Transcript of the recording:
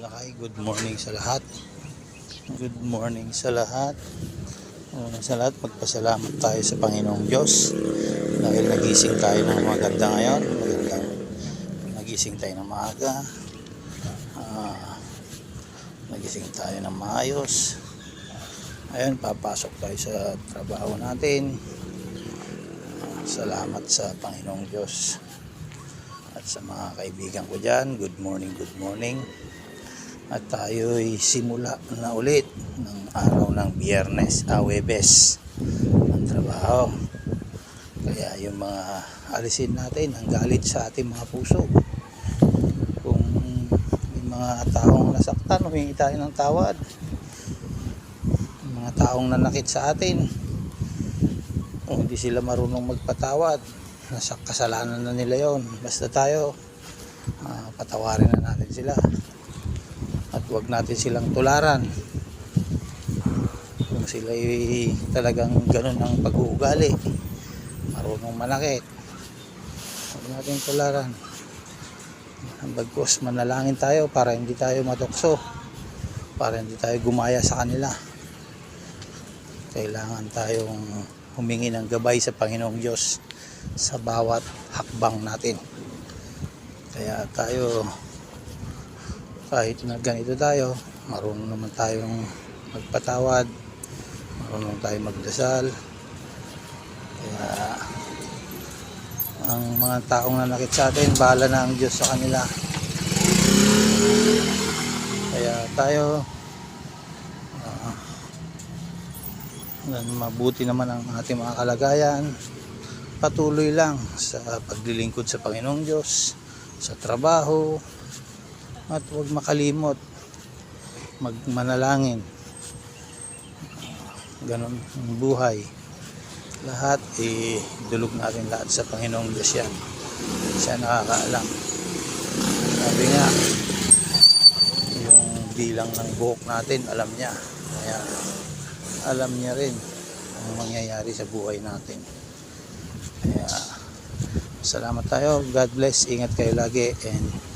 Malakay, good morning sa lahat. Good morning sa lahat. Una sa lahat, magpasalamat tayo sa Panginoong Diyos dahil nagising tayo ng maganda ngayon. Nagising tayo ng maaga. Nagising tayo ng maayos. Ayun, papasok tayo sa trabaho natin. Salamat sa Panginoong Diyos. At sa mga kaibigan ko dyan, good morning, good morning. At tayo'y simula na ulit ng araw ng Biyernes, Huwebes ng trabaho. Kaya yung mga alisin natin ang galit sa ating mga puso. Kung may mga taong nasaktan, humingi tayo ng tawad. Mga taong nanakit sa atin, kung hindi sila marunong magpatawad, nasa kasalanan na nila yon. Basta tayo, patawarin na natin sila. At huwag natin silang tularan. Kung sila talagang ganun ang pag-uugali, marunong manakit, huwag natin tularan. Bagkus manalangin tayo para hindi tayo matukso, para hindi tayo gumaya sa kanila. Kailangan tayong humingi ng gabay sa Panginoong Diyos sa bawat hakbang natin. Kaya tayo, kahit na ganito tayo, marunong naman tayong magpatawad, marunong tayong magdasal. Kaya ang mga taong nanakit sa atin, bahala na ang Diyos sa kanila. Kaya tayo, mabuti naman ang ating mga kalagayan, patuloy lang sa paglilingkod sa Panginoong Diyos, sa trabaho, at huwag makalimot magmanalangin. Ganon ang buhay. Lahat idulog natin lahat sa Panginoong Diyos yan. Siya nakakaalam. Sabi nga, yung bilang ng buhok natin, alam niya. Kaya alam niya rin ang mangyayari sa buhay natin. Kaya salamat tayo. God bless. Ingat kayo lagi and